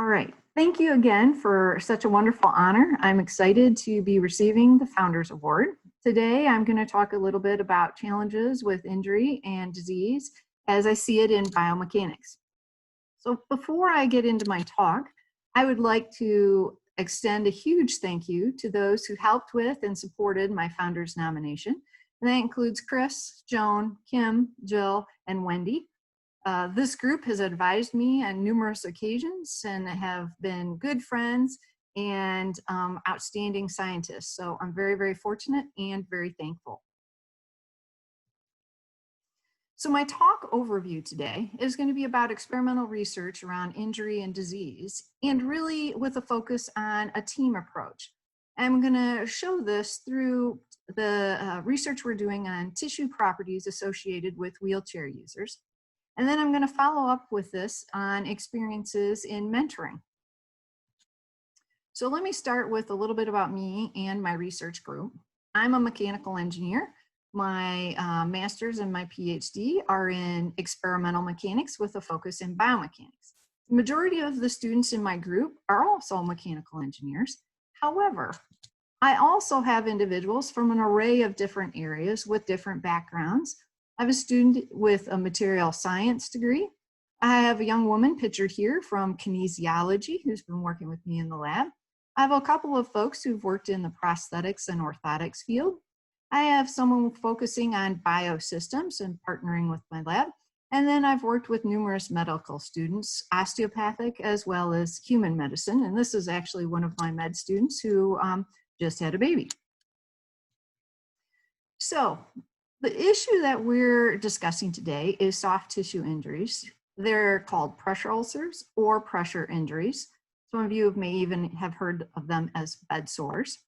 All right. Thank you again for such a wonderful honor. I'm excited to be receiving the Founders Award. Today, I'm going to talk a little bit about challenges with injury and disease as I see it in biomechanics. So before I get into my talk, I would like to extend a huge thank you to those who helped with and supported my founder's nomination. And that includes Chris, Joan, Kim, Jill, and Wendy. This group has advised me on numerous occasions and have been good friends and outstanding scientists. So I'm very, very fortunate and very thankful. So my talk overview today is going to be about experimental research around injury and disease, and really with a focus on a team approach. I'm going to show this through the research we're doing on tissue properties associated with wheelchair users. And then I'm going to follow up with this on experiences in mentoring. So let me start with a little bit about me and my research group. I'm a mechanical engineer. My master's and my PhD are in experimental mechanics with a focus in biomechanics. The majority of the students in my group are also mechanical engineers. However, I also have individuals from an array of different areas with different backgrounds. I have a student with a material science degree. I have a young woman pictured here from kinesiology who's been working with me in the lab. I have a couple of folks who've worked in the prosthetics and orthotics field. I have someone focusing on biosystems and partnering with my lab. And then I've worked with numerous medical students, osteopathic as well as human medicine. And this is actually one of my med students who just had a baby. So the issue that we're discussing today is soft tissue injuries. They're called pressure ulcers or pressure injuries. Some of you may even have heard of them as bed sores.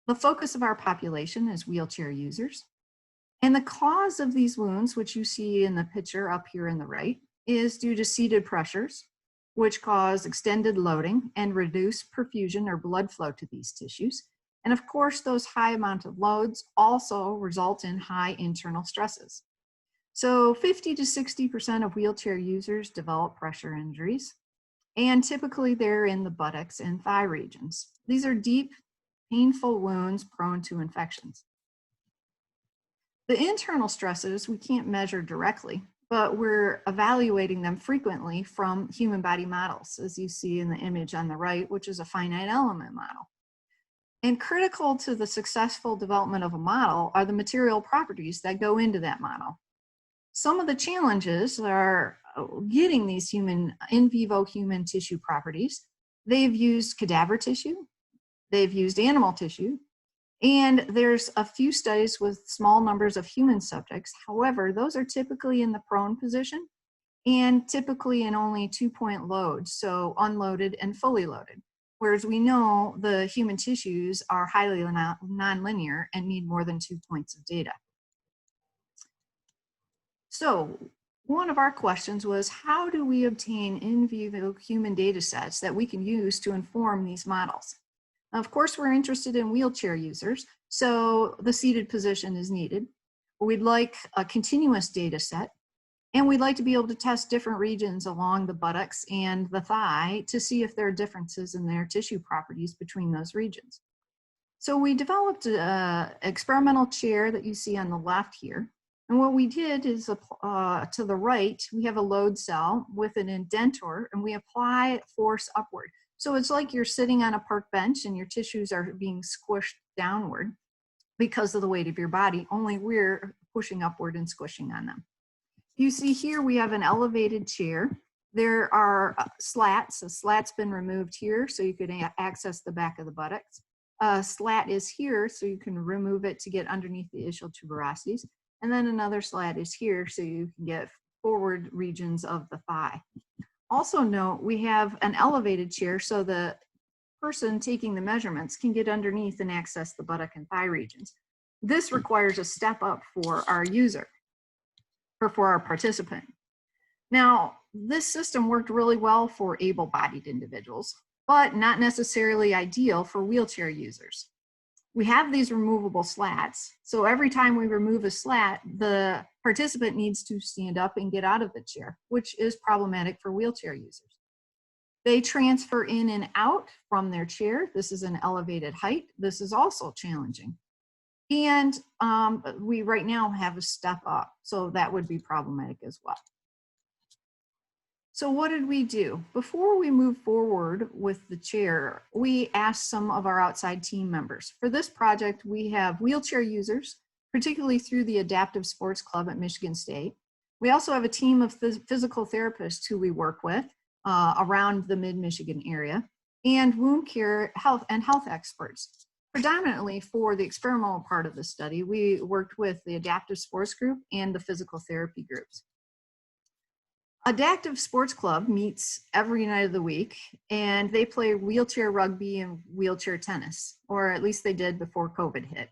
The focus of our population is wheelchair users. And the cause of these wounds, which you see in the picture up here in the right, is due to seated pressures, which cause extended loading and reduce perfusion or blood flow to these tissues. And of course, those high amount of loads also result in high internal stresses. So 50 to 60% of wheelchair users develop pressure injuries, and typically they're in the buttocks and thigh regions. These are deep, painful wounds prone to infections. The internal stresses we can't measure directly, but we're evaluating them frequently from human body models, as you see in the image on the right, which is a finite element model. And critical to the successful development of a model are the material properties that go into that model. Some of the challenges are getting these in vivo human tissue properties. They've used cadaver tissue, they've used animal tissue, and there's a few studies with small numbers of human subjects. However, those are typically in the prone position and typically in only 2-point loads, so unloaded and fully loaded. Whereas we know the human tissues are highly nonlinear and need more than 2 points of data. So one of our questions was, how do we obtain in vivo human data sets that we can use to inform these models? Of course, we're interested in wheelchair users, so the seated position is needed. We'd like a continuous data set, and we'd like to be able to test different regions along the buttocks and the thigh to see if there are differences in their tissue properties between those regions. So we developed an experimental chair that you see on the left here. And what we did is to the right, we have a load cell with an indentor, and we apply force upward. So it's like you're sitting on a park bench and your tissues are being squished downward because of the weight of your body, only we're pushing upward and squishing on them. You see here we have an elevated chair. There are slats. A slat's been removed here so you can access the back of the buttocks. A slat is here so you can remove it to get underneath the ischial tuberosities. And then another slat is here so you can get forward regions of the thigh. Also note, we have an elevated chair so the person taking the measurements can get underneath and access the buttock and thigh regions. This requires a step up for our user, or for our participant. Now, this system worked really well for able-bodied individuals, but not necessarily ideal for wheelchair users. We have these removable slats, so every time we remove a slat, the participant needs to stand up and get out of the chair, which is problematic for wheelchair users. They transfer in and out from their chair. This is an elevated height. This is also challenging. And we right now have a step up, so that would be problematic as well. So what did we do? Before we move forward with the chair, we asked some of our outside team members. For this project, we have wheelchair users, particularly through the Adaptive Sports Club at Michigan State. We also have a team of physical therapists who we work with around the mid-Michigan area, and wound care health experts. Predominantly for the experimental part of the study, we worked with the Adaptive Sports Group and the physical therapy groups. Adaptive Sports Club meets every night of the week, and they play wheelchair rugby and wheelchair tennis, or at least they did before COVID hit.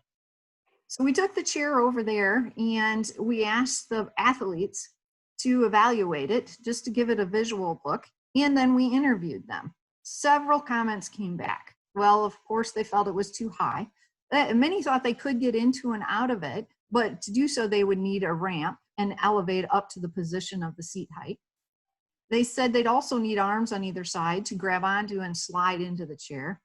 So we took the chair over there and we asked the athletes to evaluate it, just to give it a visual look, and then we interviewed them. Several comments came back. Well, of course, they felt it was too high. Many thought they could get into and out of it, but to do so, they would need a ramp and elevate up to the position of the seat height. They said they'd also need arms on either side to grab onto and slide into the chair.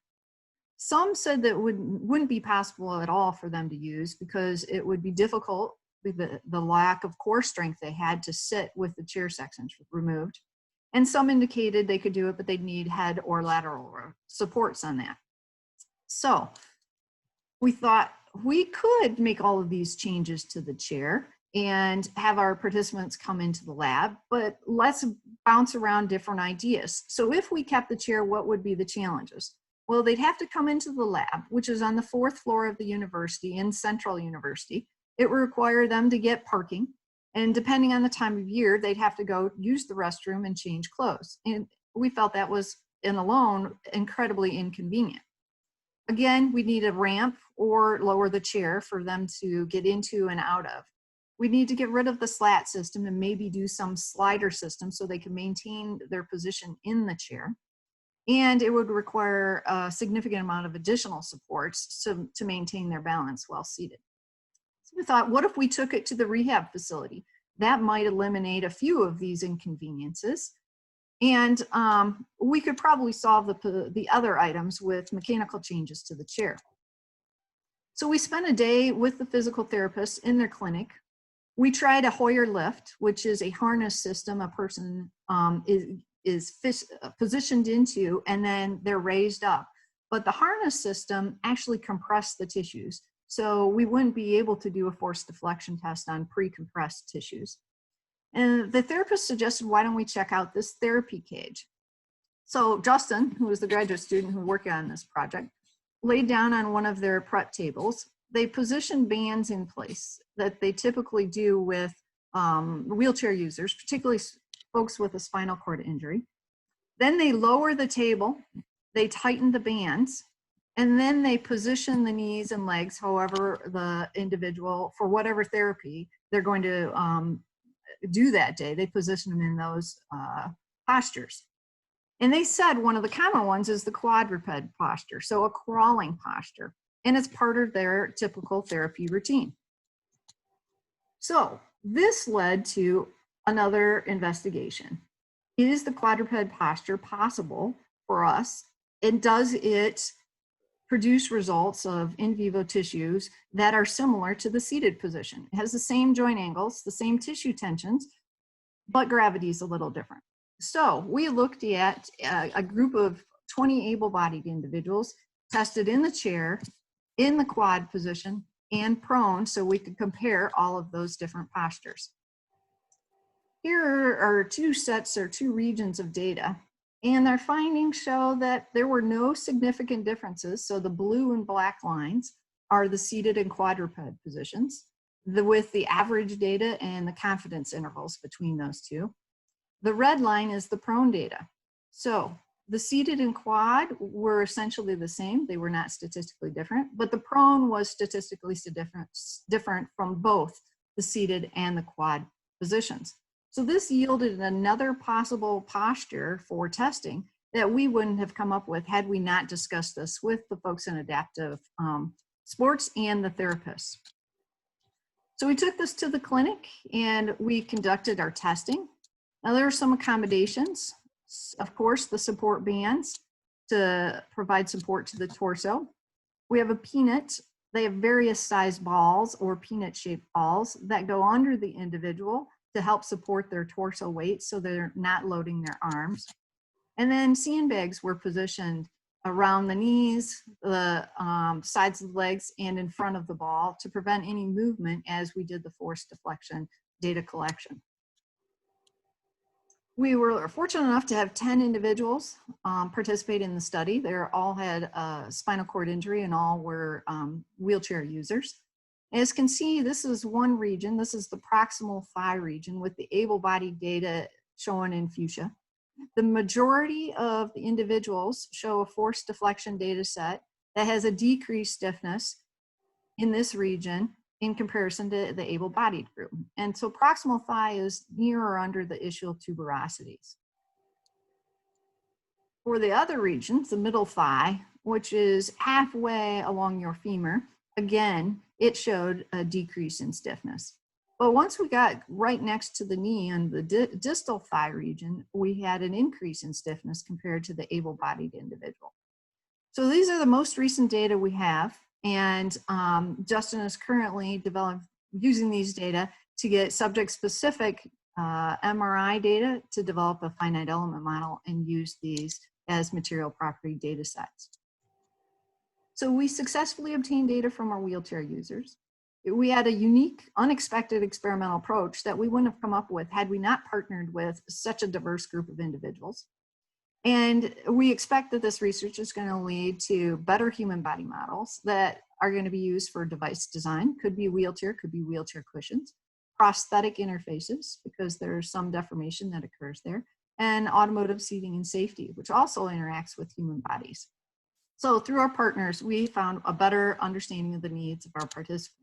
Some said that wouldn't be possible at all for them to use because it would be difficult with the lack of core strength they had to sit with the chair sections removed. And some indicated they could do it, but they'd need head or lateral supports on that. So we thought we could make all of these changes to the chair and have our participants come into the lab, but let's bounce around different ideas. So if we kept the chair, what would be the challenges? Well, they'd have to come into the lab, which is on the 4th floor of the university in Central University. It would require them to get parking, and depending on the time of year, they'd have to go use the restroom and change clothes. And we felt that was, in alone, incredibly inconvenient. Again, we need a ramp or lower the chair for them to get into and out of. We need to get rid of the slat system and maybe do some slider system so they can maintain their position in the chair. And it would require a significant amount of additional supports to maintain their balance while seated. So we thought, what if we took it to the rehab facility? That might eliminate a few of these inconveniences. And we could probably solve the other items with mechanical changes to the chair. So we spent a day with the physical therapists in their clinic. We tried a Hoyer lift, which is a harness system a person is positioned into, and then they're raised up. But the harness system actually compressed the tissues, so we wouldn't be able to do a force deflection test on pre-compressed tissues. And the therapist suggested, why don't we check out this therapy cage? So Justin, who was the graduate student who worked on this project, laid down on one of their prep tables. They positioned bands in place that they typically do with wheelchair users, particularly folks with a spinal cord injury. Then they lower the table, they tighten the bands, and then they position the knees and legs, however the individual, for whatever therapy they're going to do that day. They position them in those postures. And they said one of the common ones is the quadruped posture, so a crawling posture, and it's part of their typical therapy routine. So this led to another investigation. Is the quadruped posture possible for us? And does it produce results of in vivo tissues that are similar to the seated position? It has the same joint angles, the same tissue tensions, but gravity is a little different. So we looked at a group of 20 able-bodied individuals tested in the chair, in the quad position, and prone, so we could compare all of those different postures. Here are two sets or two regions of data, and our findings show that there were no significant differences. So the blue and black lines are the seated and quadruped positions, with the average data and the confidence intervals between those two. The red line is the prone data. So the seated and quad were essentially the same. They were not statistically different, but the prone was statistically different from both the seated and the quad positions. So this yielded another possible posture for testing that we wouldn't have come up with had we not discussed this with the folks in adaptive sports and the therapists. So we took this to the clinic and we conducted our testing. Now there are some accommodations. Of course, the support bands to provide support to the torso. We have a peanut. They have various size balls or peanut-shaped balls that go under the individual to help support their torso weight so they're not loading their arms. And then sandbags were positioned around the knees, the sides of the legs, and in front of the ball to prevent any movement as we did the force deflection data collection. We were fortunate enough to have 10 individuals participate in the study. They all had a spinal cord injury and all were wheelchair users. As you can see, this is one region. This is the proximal thigh region with the able-bodied data shown in fuchsia. The majority of the individuals show a force deflection data set that has a decreased stiffness in this region in comparison to the able-bodied group. And so proximal thigh is near or under the ischial tuberosities. For the other regions, the middle thigh, which is halfway along your femur, again, it showed a decrease in stiffness. But once we got right next to the knee on the distal thigh region, we had an increase in stiffness compared to the able-bodied individual. So these are the most recent data we have. And Justin is currently using these data to get subject-specific MRI data to develop a finite element model and use these as material property data sets. So we successfully obtained data from our wheelchair users. We had a unique, unexpected experimental approach that we wouldn't have come up with had we not partnered with such a diverse group of individuals. And we expect that this research is going to lead to better human body models that are going to be used for device design. Could be wheelchair cushions, prosthetic interfaces, because there's some deformation that occurs there, and automotive seating and safety, which also interacts with human bodies. So through our partners, we found a better understanding of the needs of our participants.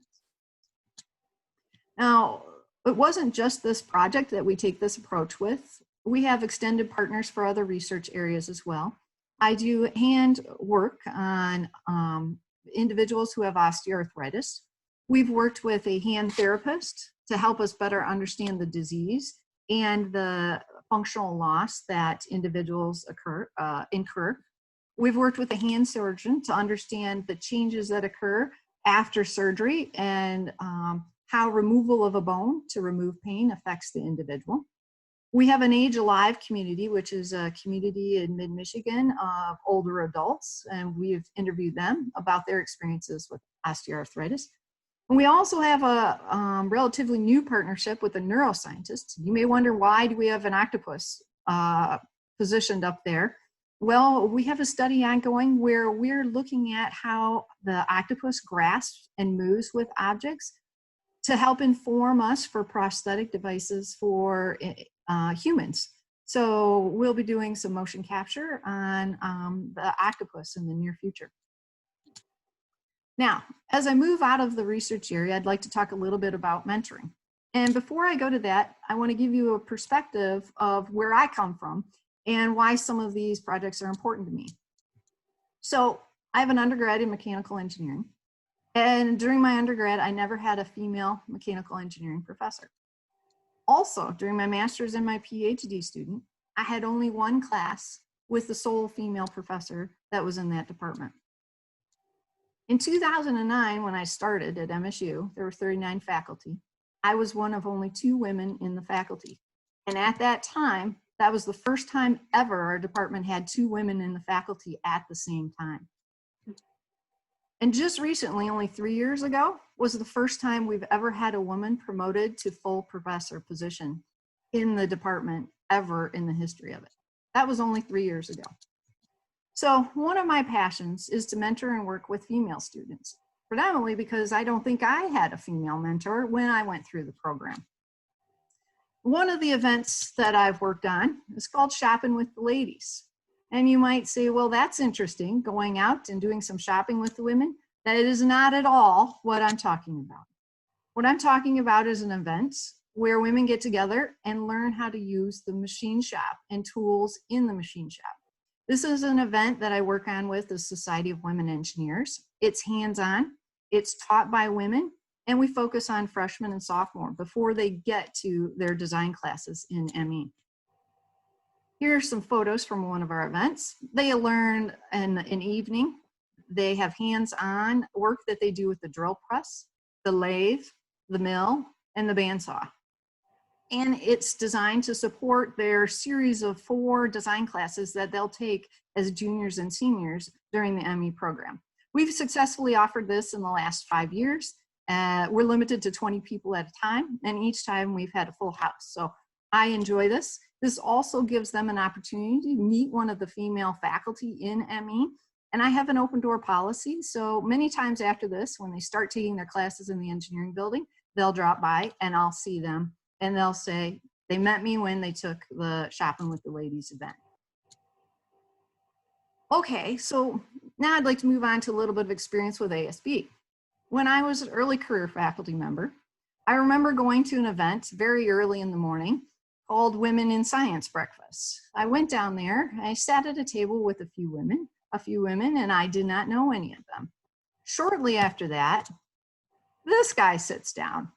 Now, it wasn't just this project that we take this approach with. We have extended partners for other research areas as well. I do hand work on individuals who have osteoarthritis. We've worked with a hand therapist to help us better understand the disease and the functional loss that individuals incur. We've worked with a hand surgeon to understand the changes that occur after surgery and how removal of a bone to remove pain affects the individual. We have an Age Alive community, which is a community in mid-Michigan of older adults, and we've interviewed them about their experiences with osteoarthritis. And we also have a relatively new partnership with a neuroscientist. You may wonder, why do we have an octopus positioned up there? Well, we have a study ongoing where we're looking at how the octopus grasps and moves with objects to help inform us for prosthetic devices for humans. So we'll be doing some motion capture on the octopus in the near future. Now, as I move out of the research area, I'd like to talk a little bit about mentoring. And before I go to that, I want to give you a perspective of where I come from and why some of these projects are important to me. So I have an undergrad in mechanical engineering. And during my undergrad, I never had a female mechanical engineering professor. Also, during my master's and my PhD student, I had only one class with the sole female professor that was in that department. In 2009, when I started at MSU, there were 39 faculty. I was one of only 2 women in the faculty. And at that time, that was the first time ever our department had 2 women in the faculty at the same time. And just recently, only 3 years ago, was the first time we've ever had a woman promoted to full professor position in the department ever in the history of it. That was only 3 years ago. So one of my passions is to mentor and work with female students, predominantly because I don't think I had a female mentor when I went through the program. One of the events that I've worked on is called Shopping with the Ladies. And you might say, well, that's interesting, going out and doing some shopping with the women. That is not at all what I'm talking about. What I'm talking about is an event where women get together and learn how to use the machine shop and tools in the machine shop. This is an event that I work on with the Society of Women Engineers. It's hands-on, it's taught by women, and we focus on freshmen and sophomore before they get to their design classes in ME. Here are some photos from one of our events. They learn in an evening. They have hands-on work that they do with the drill press, the lathe, the mill, and the bandsaw. And it's designed to support their series of 4 design classes that they'll take as juniors and seniors during the ME program. We've successfully offered this in the last 5 years. We're limited to 20 people at a time, and each time we've had a full house. So I enjoy this. This also gives them an opportunity to meet one of the female faculty in ME. And I have an open door policy. So many times after this, when they start taking their classes in the engineering building, they'll drop by and I'll see them. And they'll say, they met me when they took the Shopping with the Ladies event. Okay, so now I'd like to move on to a little bit of experience with ASB. When I was an early career faculty member, I remember going to an event very early in the morning called Women in Science Breakfast. I went down there, I sat at a table with a few women, and I did not know any of them. Shortly after that, this guy sits down,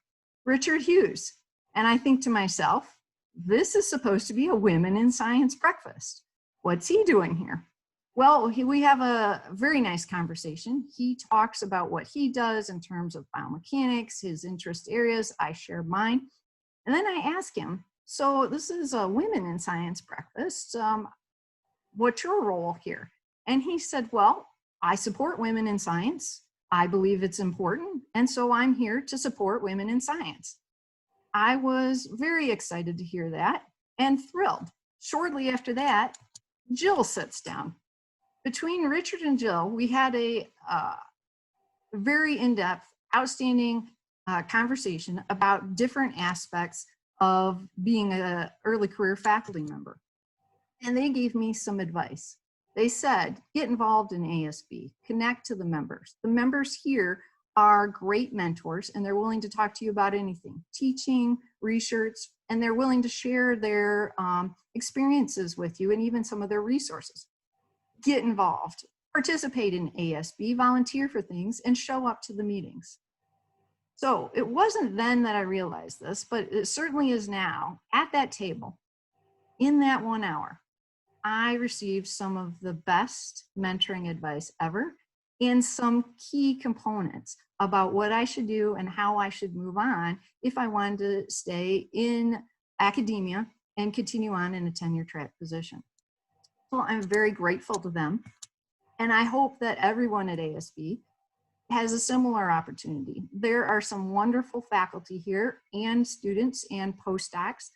Richard Hughes. And I think to myself, this is supposed to be a Women in Science breakfast. What's he doing here? Well, we have a very nice conversation. He talks about what he does in terms of biomechanics, his interest areas. I share mine. And then I ask him, so this is a Women in Science breakfast. What's your role here? And he said, well, I support women in science. I believe it's important. And so I'm here to support women in science. I was very excited to hear that and thrilled. Shortly after that, Jill sits down. Between Richard and Jill, we had a very in-depth, outstanding conversation about different aspects of being an early career faculty member. And they gave me some advice. They said, get involved in ASB, connect to the members. The members here are great mentors and they're willing to talk to you about anything, teaching, research, and they're willing to share their experiences with you and even some of their resources. Get involved, participate in ASB, volunteer for things, and show up to the meetings. So it wasn't then that I realized this, but it certainly is now. At that table, in that 1 hour, I received some of the best mentoring advice ever and some key components about what I should do and how I should move on if I wanted to stay in academia and continue on in a tenure track position. So I'm very grateful to them. And I hope that everyone at ASB has a similar opportunity. There are some wonderful faculty here and students and postdocs.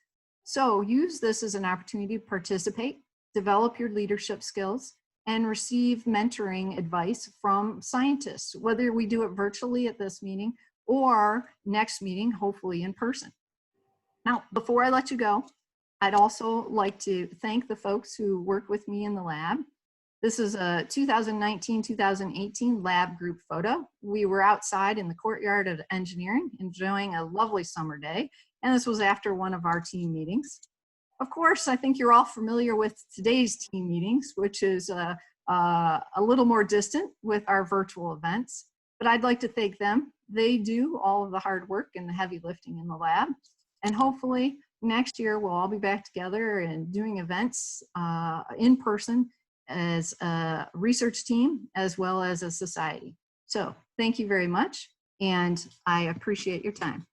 So use this as an opportunity to participate, develop your leadership skills, and receive mentoring advice from scientists, whether we do it virtually at this meeting or next meeting, hopefully in person. Now, before I let you go, I'd also like to thank the folks who worked with me in the lab. This is a 2019-2018 lab group photo. We were outside in the courtyard of engineering, enjoying a lovely summer day, and this was after one of our team meetings. Of course, I think you're all familiar with today's team meetings, which is a little more distant with our virtual events, but I'd like to thank them. They do all of the hard work and the heavy lifting in the lab, and hopefully next year we'll all be back together and doing events in person as a research team as well as a society. So thank you very much, and I appreciate your time.